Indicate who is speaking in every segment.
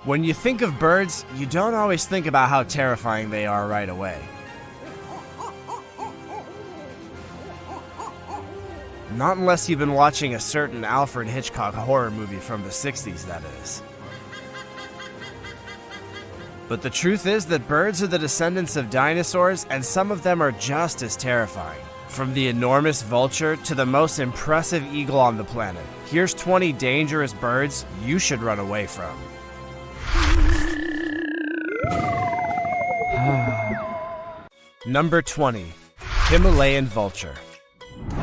Speaker 1: When you think of birds, you don't always think about how terrifying they are right away. Not unless you've been watching a certain Alfred Hitchcock horror movie from the 60s, that is. But the truth is that birds are the descendants of dinosaurs, and some of them are just as terrifying. From the enormous vulture to the most impressive eagle on the planet, here's 20 dangerous birds you should run away from. Number 20. Himalayan vulture.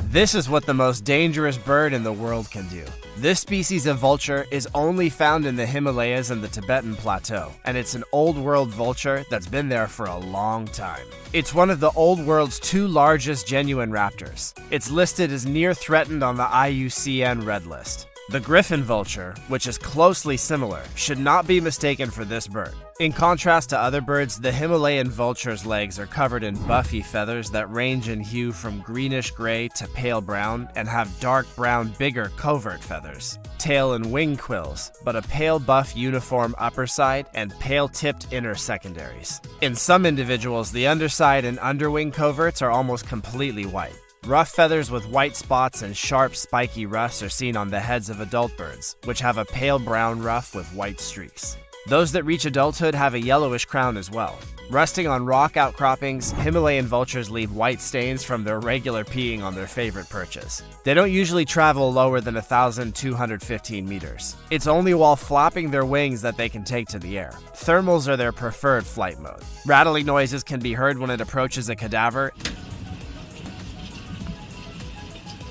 Speaker 1: This is what the most dangerous bird in the world can do. This species of vulture is only found in the Himalayas and the Tibetan Plateau, and it's an old world vulture that's been there for a long time. It's one of the old world's 2 largest genuine raptors. It's listed as near threatened on the IUCN Red List. The griffon vulture, which is closely similar, should not be mistaken for this bird. In contrast to other birds, the Himalayan vulture's legs are covered in buffy feathers that range in hue from greenish gray to pale brown and have dark brown, bigger covert feathers, tail and wing quills, but a pale buff uniform upper side and pale-tipped inner secondaries. In some individuals, the underside and underwing coverts are almost completely white. Rough feathers with white spots and sharp, spiky rufts are seen on the heads of adult birds, which have a pale brown ruff with white streaks. Those that reach adulthood have a yellowish crown as well. Resting on rock outcroppings, Himalayan vultures leave white stains from their regular peeing on their favorite perches. They don't usually travel lower than 1,215 meters. It's only while flapping their wings that they can take to the air. Thermals are their preferred flight mode. Rattling noises can be heard when it approaches a cadaver,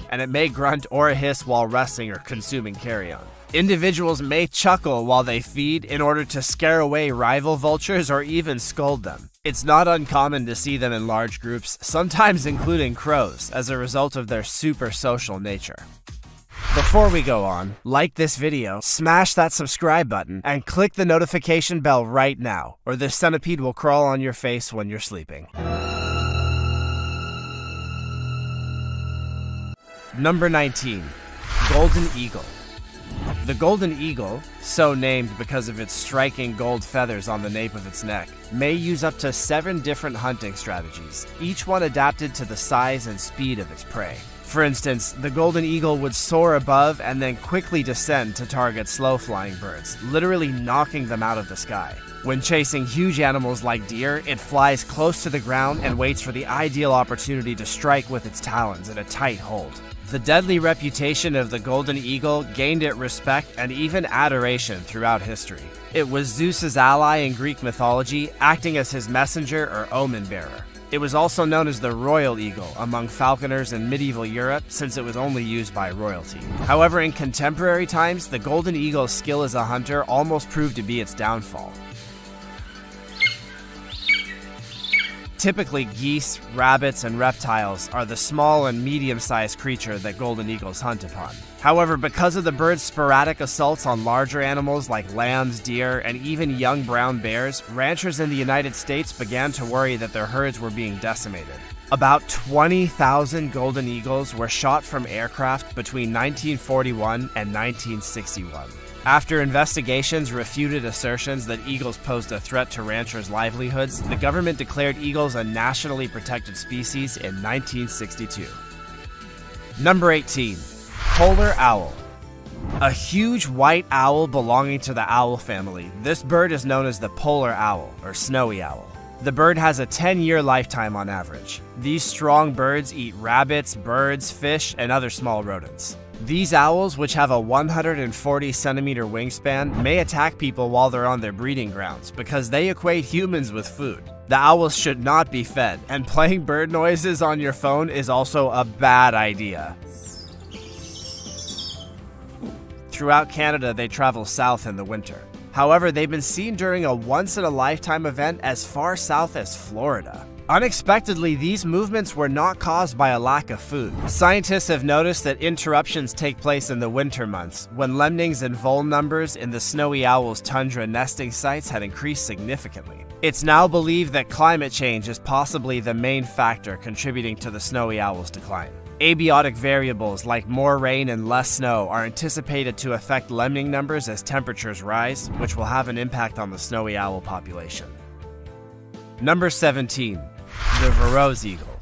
Speaker 1: and it may grunt or hiss while resting or consuming carrion. Individuals may chuckle while they feed in order to scare away rival vultures or even scold them. It's not uncommon to see them in large groups, sometimes including crows, as a result of their super social nature. Before we go on, like this video, smash that subscribe button, and click the notification bell right now, or the centipede will crawl on your face when you're sleeping. Number 19. Golden eagle. The golden eagle, so named because of its striking gold feathers on the nape of its neck, may use up to 7 different hunting strategies, each one adapted to the size and speed of its prey. For instance, the golden eagle would soar above and then quickly descend to target slow-flying birds, literally knocking them out of the sky. When chasing huge animals like deer, it flies close to the ground and waits for the ideal opportunity to strike with its talons in a tight hold. The deadly reputation of the golden eagle gained it respect and even adoration throughout history. It was Zeus's ally in Greek mythology, acting as his messenger or omen bearer. It was also known as the royal eagle among falconers in medieval Europe, since it was only used by royalty. However, in contemporary times, the golden eagle's skill as a hunter almost proved to be its downfall. Typically, geese, rabbits, and reptiles are the small and medium-sized creature that golden eagles hunt upon. However, because of the bird's sporadic assaults on larger animals like lambs, deer, and even young brown bears, ranchers in the United States began to worry that their herds were being decimated. About 20,000 golden eagles were shot from aircraft between 1941 and 1961. After investigations refuted assertions that eagles posed a threat to ranchers' livelihoods, the government declared eagles a nationally protected species in 1962. Number 18. Polar owl. A huge white owl belonging to the owl family, this bird is known as the polar owl, or snowy owl. The bird has a 10-year lifetime on average. These strong birds eat rabbits, birds, fish, and other small rodents. These owls, which have a 140-centimeter wingspan, may attack people while they're on their breeding grounds because they equate humans with food. The owls should not be fed, and playing bird noises on your phone is also a bad idea. Throughout Canada, they travel south in the winter. However, they've been seen during a once-in-a-lifetime event as far south as Florida. Unexpectedly, these movements were not caused by a lack of food. Scientists have noticed that interruptions take place in the winter months, when lemmings and vole numbers in the snowy owl's tundra nesting sites had increased significantly. It's now believed that climate change is possibly the main factor contributing to the snowy owl's decline. Abiotic variables like more rain and less snow are anticipated to affect lemming numbers as temperatures rise, which will have an impact on the snowy owl population. Number 17. The Verreaux's eagle.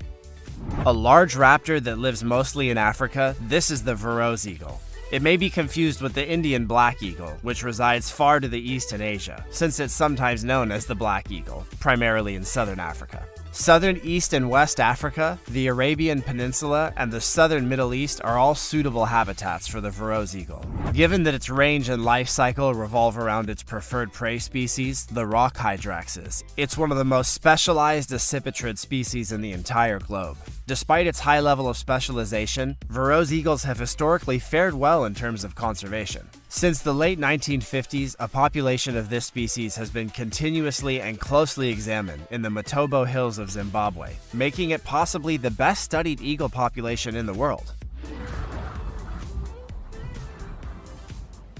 Speaker 1: A large raptor that lives mostly in Africa, this is the Verreaux's eagle. It may be confused with the Indian black eagle, which resides far to the east in Asia, since it's sometimes known as the black eagle, primarily in southern Africa. Southern East and West Africa, the Arabian Peninsula, and the southern Middle East are all suitable habitats for the Verreaux's eagle. Given that its range and life cycle revolve around its preferred prey species, the rock hyraxes, it's one of the most specialized accipitrid species in the entire globe. Despite its high level of specialization, Verreaux's eagles have historically fared well in terms of conservation. Since the late 1950s, a population of this species has been continuously and closely examined in the Matobo Hills of Zimbabwe, making it possibly the best studied eagle population in the world.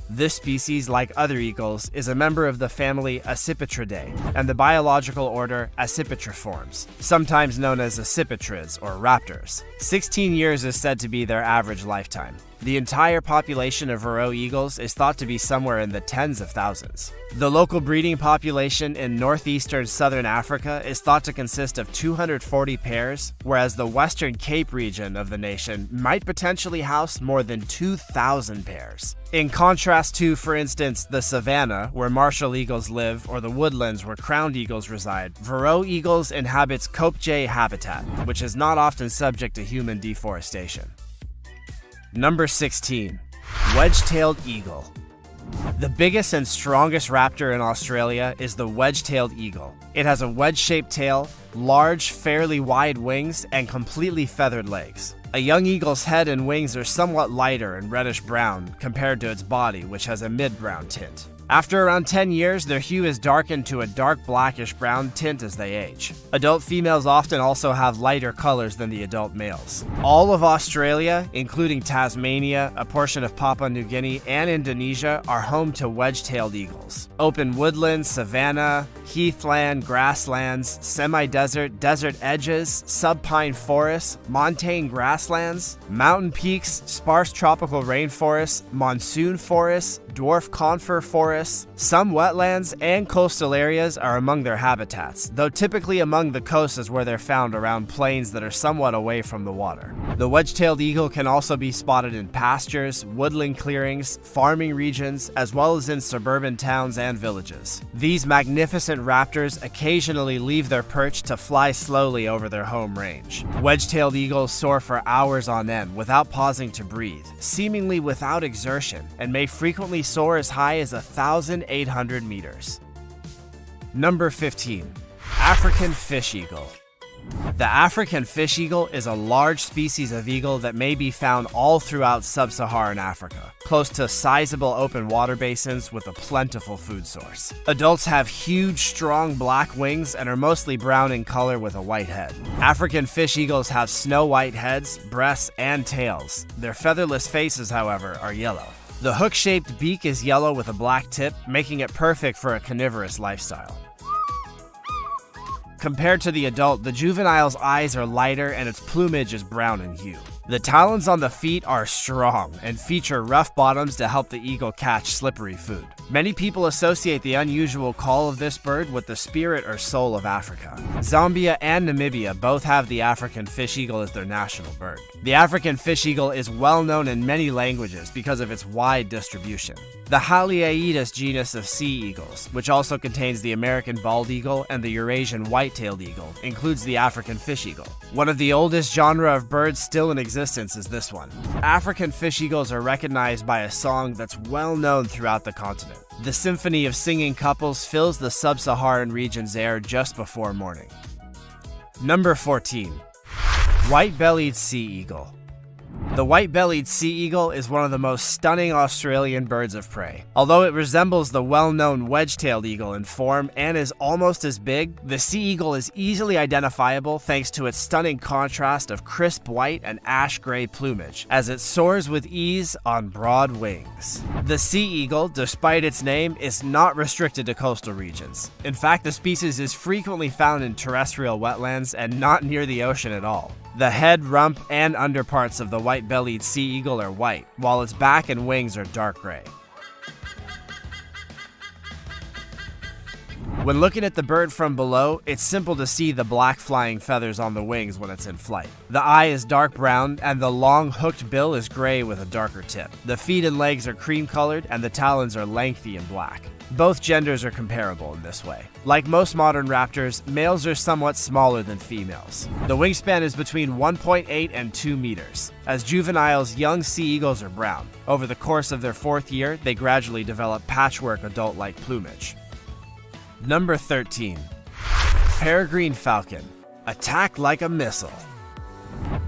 Speaker 1: This species, like other eagles, is a member of the family Accipitridae and the biological order Accipitriformes, sometimes known as accipitrids or raptors. 16 years is said to be their average lifetime. The entire population of Verreaux eagles is thought to be somewhere in the tens of thousands. The local breeding population in northeastern southern Africa is thought to consist of 240 pairs, whereas the Western Cape region of the nation might potentially house more than 2,000 pairs. In contrast to, for instance, the savanna, where martial eagles live, or the woodlands where crowned eagles reside, Verreaux eagles inhabits Kopje habitat, which is not often subject to human deforestation. Number 16. Wedge-tailed eagle. The biggest and strongest raptor in Australia is the wedge-tailed eagle. It has a wedge-shaped tail, large, fairly wide wings, and completely feathered legs. A young eagle's head and wings are somewhat lighter and reddish-brown compared to its body, which has a mid-brown tint. After around 10 years, their hue is darkened to a dark blackish-brown tint as they age. Adult females often also have lighter colors than the adult males. All of Australia, including Tasmania, a portion of Papua New Guinea, and Indonesia, are home to wedge-tailed eagles. Open woodlands, savanna, heathland, grasslands, semi-desert, desert edges, subpine forests, montane grasslands, mountain peaks, sparse tropical rainforests, monsoon forests, dwarf conifer forests, some wetlands, and coastal areas are among their habitats, though typically among the coasts is where they're found around plains that are somewhat away from the water. The wedge-tailed eagle can also be spotted in pastures, woodland clearings, farming regions, as well as in suburban towns and villages. These magnificent raptors occasionally leave their perch to fly slowly over their home range. Wedge-tailed eagles soar for hours on end without pausing to breathe, seemingly without exertion, and may frequently soar as high as 1,800 meters. Number 15. African fish eagle. The African fish eagle is a large species of eagle that may be found all throughout sub-Saharan Africa, close to sizable open water basins with a plentiful food source. Adults have huge, strong black wings and are mostly brown in color with a white head. African fish eagles have snow-white heads, breasts, and tails. Their featherless faces, however, are yellow. The hook-shaped beak is yellow with a black tip, making it perfect for a carnivorous lifestyle. Compared to the adult, the juvenile's eyes are lighter and its plumage is brown in hue. The talons on the feet are strong and feature rough bottoms to help the eagle catch slippery food. Many people associate the unusual call of this bird with the spirit or soul of Africa. Zambia and Namibia both have the African fish eagle as their national bird. The African fish eagle is well known in many languages because of its wide distribution. The Haliaeetus genus of sea eagles, which also contains the American bald eagle and the Eurasian white-tailed eagle, includes the African fish eagle. One of the oldest genre of birds still in existence is this one. African fish eagles are recognized by a song that's well known throughout the continent. The symphony of singing couples fills the sub-Saharan region's air just before morning. Number 14. White-bellied sea eagle. The white-bellied sea eagle is one of the most stunning Australian birds of prey. Although it resembles the well-known wedge-tailed eagle in form and is almost as big, the sea eagle is easily identifiable thanks to its stunning contrast of crisp white and ash-gray plumage, as it soars with ease on broad wings. The sea eagle, despite its name, is not restricted to coastal regions. In fact, the species is frequently found in terrestrial wetlands and not near the ocean at all. The head, rump, and underparts of the white-bellied sea eagle are white, while its back and wings are dark gray. When looking at the bird from below, it's simple to see the black flying feathers on the wings when it's in flight. The eye is dark brown, and the long hooked bill is gray with a darker tip. The feet and legs are cream-colored, and the talons are lengthy and black. Both genders are comparable in this way. Like most modern raptors, males are somewhat smaller than females. The wingspan is between 1.8 and 2 meters. As juveniles, young sea eagles are brown. Over the course of their 4th year, they gradually develop patchwork adult-like plumage. Number 13. Peregrine falcon. Attack like a missile.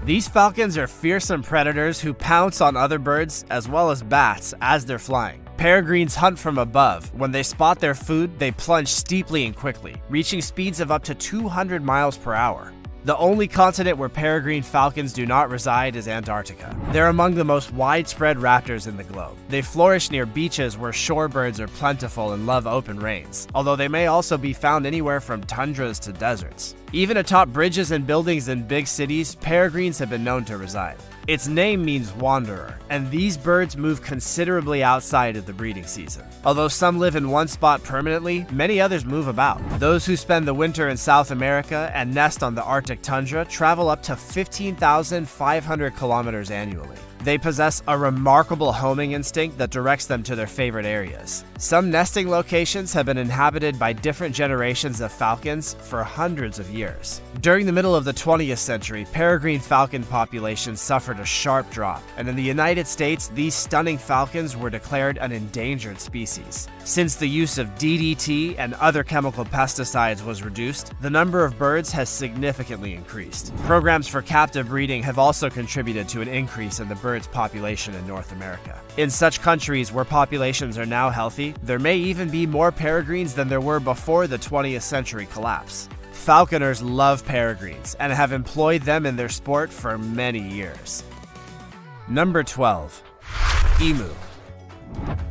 Speaker 1: These falcons are fearsome predators who pounce on other birds as well as bats as they're flying. Peregrines hunt from above. When they spot their food, they plunge steeply and quickly, reaching speeds of up to 200 miles per hour. The only continent where peregrine falcons do not reside is Antarctica. They're among the most widespread raptors in the globe. They flourish near beaches where shorebirds are plentiful and love open ranges, although they may also be found anywhere from tundras to deserts. Even atop bridges and buildings in big cities, peregrines have been known to reside. Its name means wanderer, and these birds move considerably outside of the breeding season. Although some live in one spot permanently, many others move about. Those who spend the winter in South America and nest on the Arctic tundra travel up to 15,500 kilometers annually. They possess a remarkable homing instinct that directs them to their favorite areas. Some nesting locations have been inhabited by different generations of falcons for hundreds of years. During the middle of the 20th century, peregrine falcon populations suffered a sharp drop, and in the United States, these stunning falcons were declared an endangered species. Since the use of DDT and other chemical pesticides was reduced, the number of birds has significantly increased. Programs for captive breeding have also contributed to an increase in the birds' population in North America. In such countries where populations are now healthy, there may even be more peregrines than there were before the 20th century collapse. Falconers love peregrines and have employed them in their sport for many years. Number 12. Emu.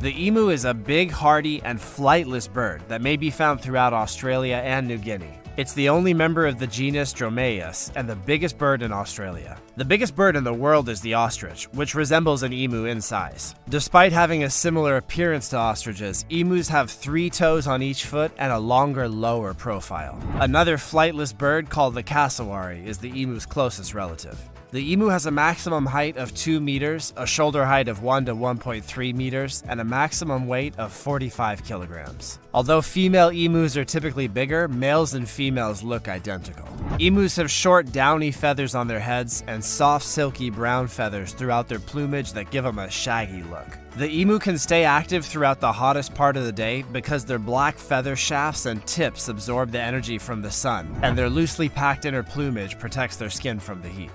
Speaker 1: The emu is a big, hardy, and flightless bird that may be found throughout Australia and New Guinea. It's the only member of the genus Dromaeus and the biggest bird in Australia. The biggest bird in the world is the ostrich, which resembles an emu in size. Despite having a similar appearance to ostriches, emus have 3 toes on each foot and a longer lower profile. Another flightless bird called the cassowary is the emu's closest relative. The emu has a maximum height of 2 meters, a shoulder height of 1 to 1.3 meters, and a maximum weight of 45 kilograms. Although female emus are typically bigger, males and females look identical. Emus have short, downy feathers on their heads and soft, silky brown feathers throughout their plumage that give them a shaggy look. The emu can stay active throughout the hottest part of the day because their black feather shafts and tips absorb the energy from the sun, and their loosely packed inner plumage protects their skin from the heat.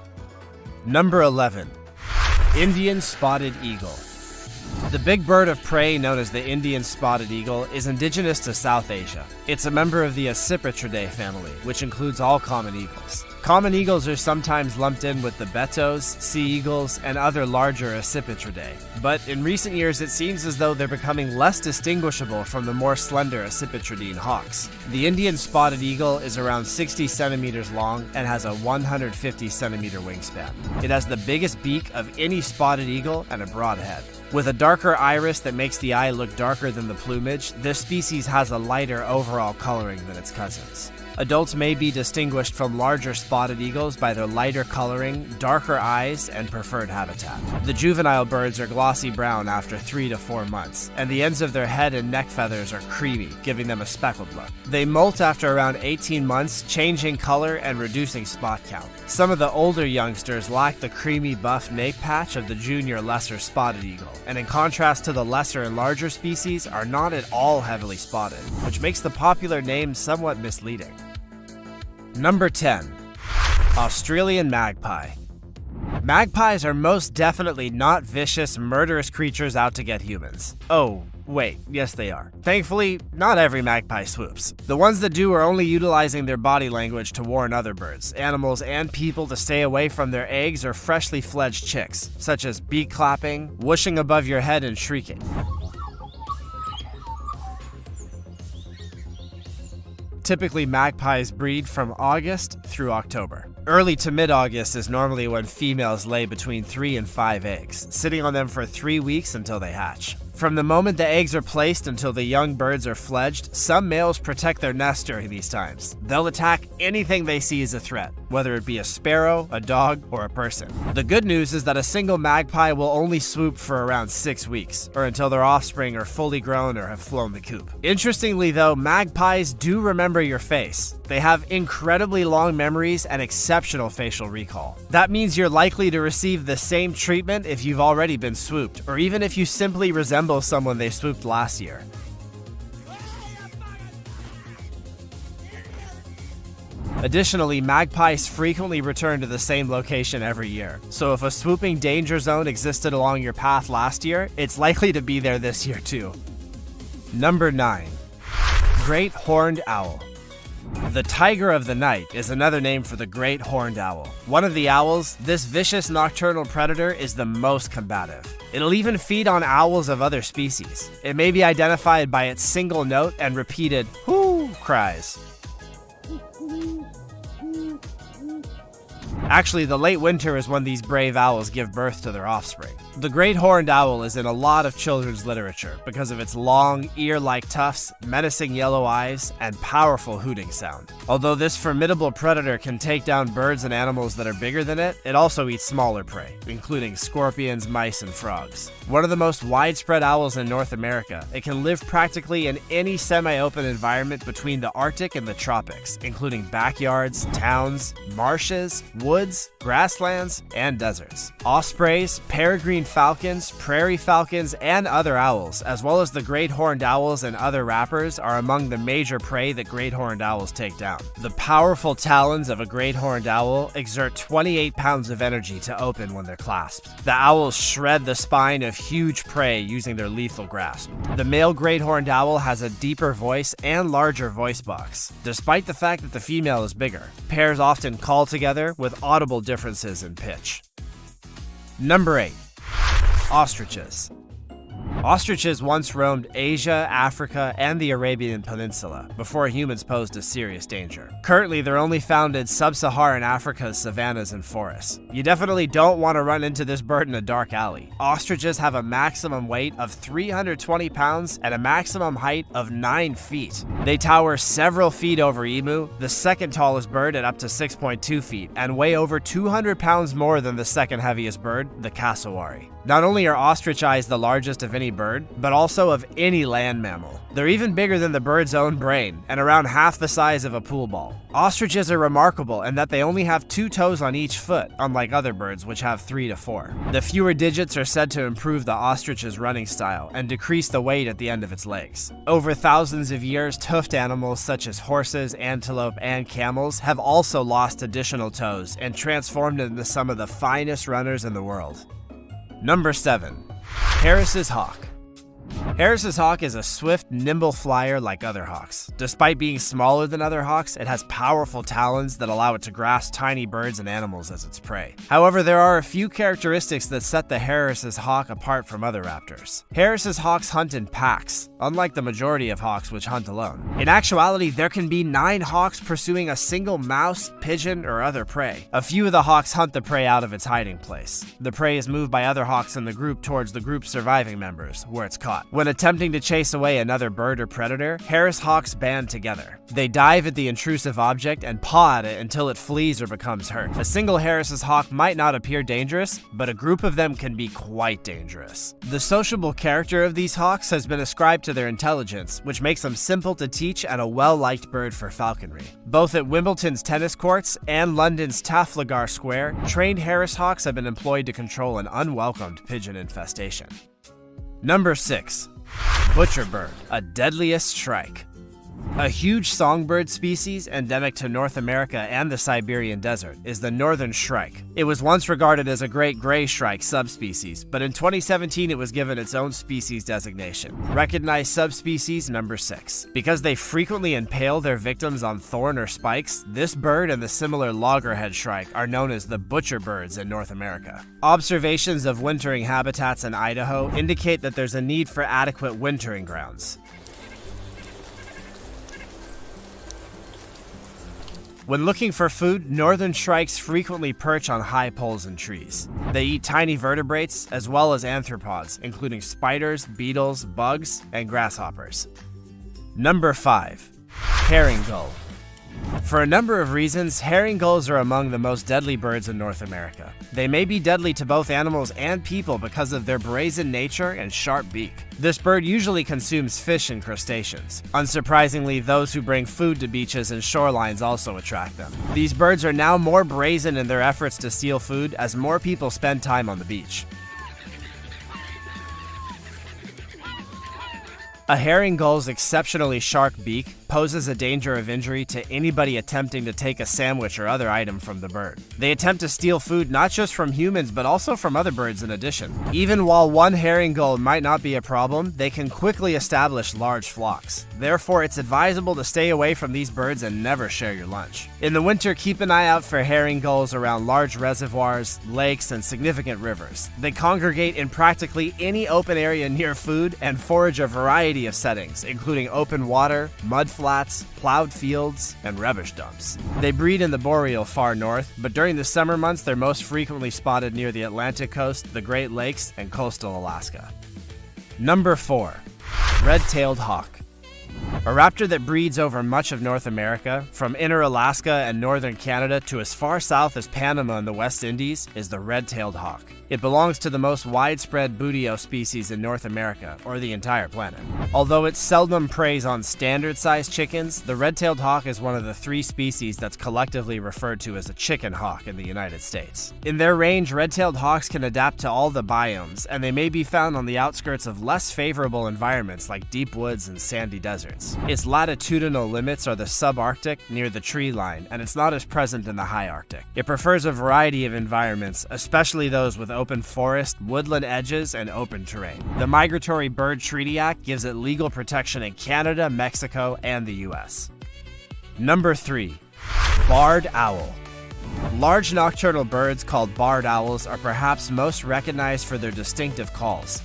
Speaker 1: Number 11. Indian spotted eagle. The big bird of prey known as the Indian spotted eagle is indigenous to South Asia. It's a member of the Accipitridae family, which includes all common eagles. Common eagles are sometimes lumped in with the bettos, sea eagles, and other larger Accipitridae. But in recent years, it seems as though they're becoming less distinguishable from the more slender Accipitridine hawks. The Indian spotted eagle is around 60 centimeters long and has a 150 centimeter wingspan. It has the biggest beak of any spotted eagle and a broad head. With a darker iris that makes the eye look darker than the plumage, this species has a lighter overall coloring than its cousins. Adults may be distinguished from larger spotted eagles by their lighter coloring, darker eyes, and preferred habitat. The juvenile birds are glossy brown after 3 to 4 months, and the ends of their head and neck feathers are creamy, giving them a speckled look. They molt after around 18 months, changing color and reducing spot count. Some of the older youngsters lack the creamy buff nape patch of the junior lesser spotted eagle, and in contrast to the lesser and larger species, are not at all heavily spotted, which makes the popular name somewhat misleading. Number 10. Australian magpie. Magpies are most definitely not vicious, murderous creatures out to get humans. Oh, wait, yes they are. Thankfully, not every magpie swoops. The ones that do are only utilizing their body language to warn other birds, animals, and people to stay away from their eggs or freshly fledged chicks, such as beak clapping, whooshing above your head, and shrieking. Typically, magpies breed from August through October. Early to mid-August is normally when females lay between 3 and 5 eggs, sitting on them for 3 weeks until they hatch. From the moment the eggs are placed until the young birds are fledged, some males protect their nest during these times. They'll attack anything they see as a threat, whether it be a sparrow, a dog, or a person. The good news is that a single magpie will only swoop for around 6 weeks, or until their offspring are fully grown or have flown the coop. Interestingly though, magpies do remember your face. They have incredibly long memories and exceptional facial recall. That means you're likely to receive the same treatment if you've already been swooped, or even if you simply resemble someone they swooped last year. Additionally, magpies frequently return to the same location every year, so if a swooping danger zone existed along your path last year, it's likely to be there this year too. Number 9. Great Horned Owl. The tiger of the night is another name for the great horned owl. One of the owls, this vicious nocturnal predator is the most combative. It'll even feed on owls of other species. It may be identified by its single note and repeated "hoo" cries. Actually, the late winter is when these brave owls give birth to their offspring. The great horned owl is in a lot of children's literature because of its long, ear-like tufts, menacing yellow eyes, and powerful hooting sound. Although this formidable predator can take down birds and animals that are bigger than it, it also eats smaller prey, including scorpions, mice, and frogs. One of the most widespread owls in North America, it can live practically in any semi-open environment between the Arctic and the tropics, including backyards, towns, marshes, woods, grasslands, and deserts. Ospreys, peregrine falcons, prairie falcons, and other owls, as well as the great horned owls and other rappers, are among the major prey that great horned owls take down. The powerful talons of a great horned owl exert 28 pounds of energy to open when they're clasped. The owls shred the spine of huge prey using their lethal grasp. The male great horned owl has a deeper voice and larger voice box, despite the fact that the female is bigger. Pairs often call together with audible differences in pitch. Number 8. Ostriches. Ostriches once roamed Asia, Africa, and the Arabian Peninsula before humans posed a serious danger. Currently, they're only found in sub-Saharan Africa's savannas and forests. You definitely don't want to run into this bird in a dark alley. Ostriches have a maximum weight of 320 pounds and a maximum height of 9 feet. They tower several feet over emu, the second tallest bird at up to 6.2 feet, and weigh over 200 pounds more than the second heaviest bird, the cassowary. Not only are ostrich eyes the largest of any bird, but also of any land mammal. They're even bigger than the bird's own brain, and around half the size of a pool ball. Ostriches are remarkable in that they only have 2 toes on each foot, unlike other birds which have 3 to 4. The fewer digits are said to improve the ostrich's running style and decrease the weight at the end of its legs. Over thousands of years, toothed animals such as horses, antelope, and camels have also lost additional toes and transformed into some of the finest runners in the world. Number 7. Harris's hawk. Harris's hawk is a swift, nimble flyer like other hawks. Despite being smaller than other hawks, it has powerful talons that allow it to grasp tiny birds and animals as its prey. However, there are a few characteristics that set the Harris's hawk apart from other raptors. Harris's hawks hunt in packs, unlike the majority of hawks which hunt alone. In actuality, there can be 9 hawks pursuing a single mouse, pigeon, or other prey. A few of the hawks hunt the prey out of its hiding place. The prey is moved by other hawks in the group towards the group's surviving members, where it's caught. When attempting to chase away another bird or predator, Harris hawks band together. They dive at the intrusive object and paw at it until it flees or becomes hurt. A single Harris's hawk might not appear dangerous, but a group of them can be quite dangerous. The sociable character of these hawks has been ascribed to their intelligence, which makes them simple to teach and a well-liked bird for falconry. Both at Wimbledon's tennis courts and London's Trafalgar Square, trained Harris hawks have been employed to control an unwelcomed pigeon infestation. Number 6. Butcherbird, a deadliest shrike. A huge songbird species endemic to North America and the Siberian desert is the northern shrike. It was once regarded as a great gray shrike subspecies, but in 2017 it was given its own species designation, recognized subspecies number 6. Because they frequently impale their victims on thorn or spikes, this bird and the similar loggerhead shrike are known as the butcher birds in North America. Observations of wintering habitats in Idaho indicate that there's a need for adequate wintering grounds. When looking for food, northern shrikes frequently perch on high poles and trees. They eat tiny vertebrates as well as arthropods, including spiders, beetles, bugs, and grasshoppers. Number 5. Herring gull. For a number of reasons, herring gulls are among the most deadly birds in North America. They may be deadly to both animals and people because of their brazen nature and sharp beak. This bird usually consumes fish and crustaceans. Unsurprisingly, those who bring food to beaches and shorelines also attract them. These birds are now more brazen in their efforts to steal food as more people spend time on the beach. A herring gull's exceptionally sharp beak poses a danger of injury to anybody attempting to take a sandwich or other item from the bird. They attempt to steal food not just from humans but also from other birds in addition. Even while one herring gull might not be a problem, they can quickly establish large flocks. Therefore, it's advisable to stay away from these birds and never share your lunch. In the winter, keep an eye out for herring gulls around large reservoirs, lakes, and significant rivers. They congregate in practically any open area near food and forage a variety of settings, including open water, mud flats, plowed fields, and rubbish dumps. They breed in the boreal far north, but during the summer months they're most frequently spotted near the Atlantic coast, the Great Lakes, and coastal Alaska. Number 4. Red-tailed hawk. A raptor that breeds over much of North America, from inner Alaska and northern Canada to as far south as Panama and the West Indies, is the red-tailed hawk. It belongs to the most widespread buteo species in North America, or the entire planet. Although it seldom preys on standard-sized chickens, the red-tailed hawk is one of the 3 species that's collectively referred to as a chicken hawk in the United States. In their range, red-tailed hawks can adapt to all the biomes, and they may be found on the outskirts of less favorable environments like deep woods and sandy deserts. Its latitudinal limits are the subarctic, near the tree line, and it's not as present in the high Arctic. It prefers a variety of environments, especially those with open forest, woodland edges, and open terrain. The Migratory Bird Treaty Act gives it legal protection in Canada, Mexico, and the US. Number 3. Barred owl. Large nocturnal birds called barred owls are perhaps most recognized for their distinctive calls,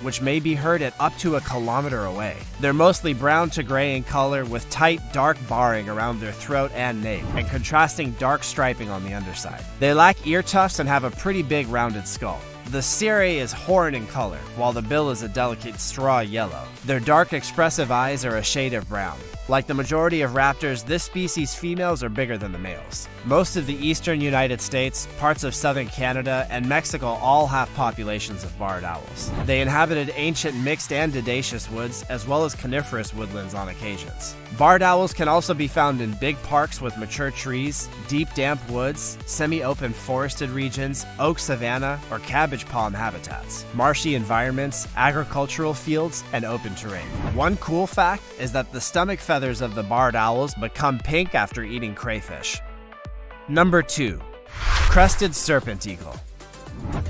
Speaker 1: which may be heard at up to a kilometer away. They're mostly brown to gray in color with tight, dark barring around their throat and nape, and contrasting dark striping on the underside. They lack ear tufts and have a pretty big rounded skull. The cirri is horn in color, while the bill is a delicate straw yellow. Their dark, expressive eyes are a shade of brown. Like the majority of raptors, this species' females are bigger than the males. Most of the eastern United States, parts of southern Canada, and Mexico all have populations of barred owls. They inhabited ancient mixed and didaceous woods, as well as coniferous woodlands on occasions. Barred owls can also be found in big parks with mature trees, deep damp woods, semi-open forested regions, oak savanna, or cabbage palm habitats, marshy environments, agricultural fields, and open terrain. One cool fact is that the stomach feathers of the barred owls become pink after eating crayfish. Number 2. Crested serpent eagle.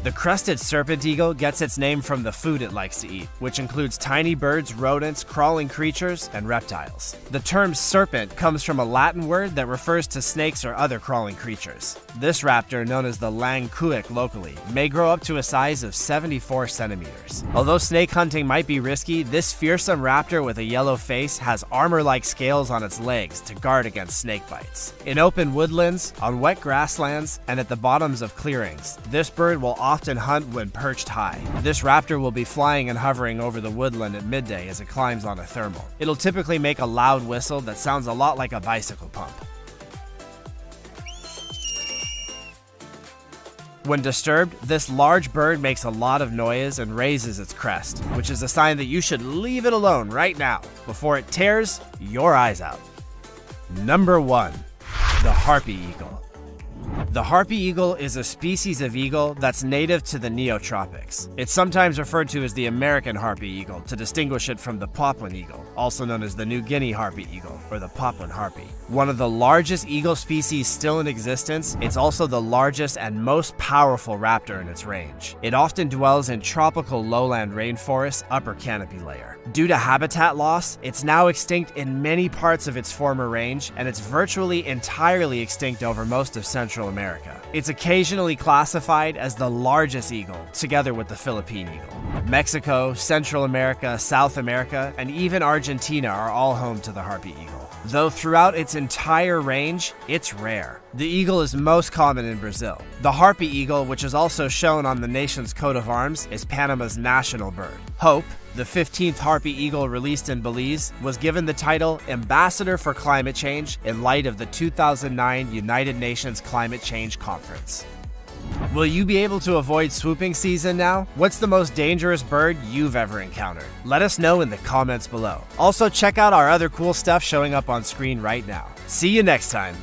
Speaker 1: The crested serpent eagle gets its name from the food it likes to eat, which includes tiny birds, rodents, crawling creatures, and reptiles. The term serpent comes from a Latin word that refers to snakes or other crawling creatures. This raptor, known as the langkuik locally, may grow up to a size of 74 centimeters. Although snake hunting might be risky, this fearsome raptor with a yellow face has armor-like scales on its legs to guard against snake bites. In open woodlands, on wet grasslands, and at the bottoms of clearings, this bird will often hunt when perched high. This raptor will be flying and hovering over the woodland at midday as it climbs on a thermal. It'll typically make a loud whistle that sounds a lot like a bicycle pump. When disturbed, this large bird makes a lot of noise and raises its crest, which is a sign that you should leave it alone right now before it tears your eyes out. Number 1. The harpy eagle. The harpy eagle is a species of eagle that's native to the neotropics. It's sometimes referred to as the American harpy eagle to distinguish it from the Papuan eagle, also known as the New Guinea harpy eagle or the Papuan harpy. One of the largest eagle species still in existence, it's also the largest and most powerful raptor in its range. It often dwells in tropical lowland rainforests, upper canopy layer. Due to habitat loss, it's now extinct in many parts of its former range, and it's virtually entirely extinct over most of Central America. It's occasionally classified as the largest eagle, together with the Philippine eagle. Mexico, Central America, South America, and even Argentina are all home to the harpy eagle. Though throughout its entire range, it's rare. The eagle is most common in Brazil. The harpy eagle, which is also shown on the nation's coat of arms, is Panama's national bird. Hope, the 15th harpy eagle released in Belize, was given the title Ambassador for Climate Change in light of the 2009 United Nations Climate Change Conference. Will you be able to avoid swooping season now? What's the most dangerous bird you've ever encountered? Let us know in the comments below. Also, check out our other cool stuff showing up on screen right now. See you next time.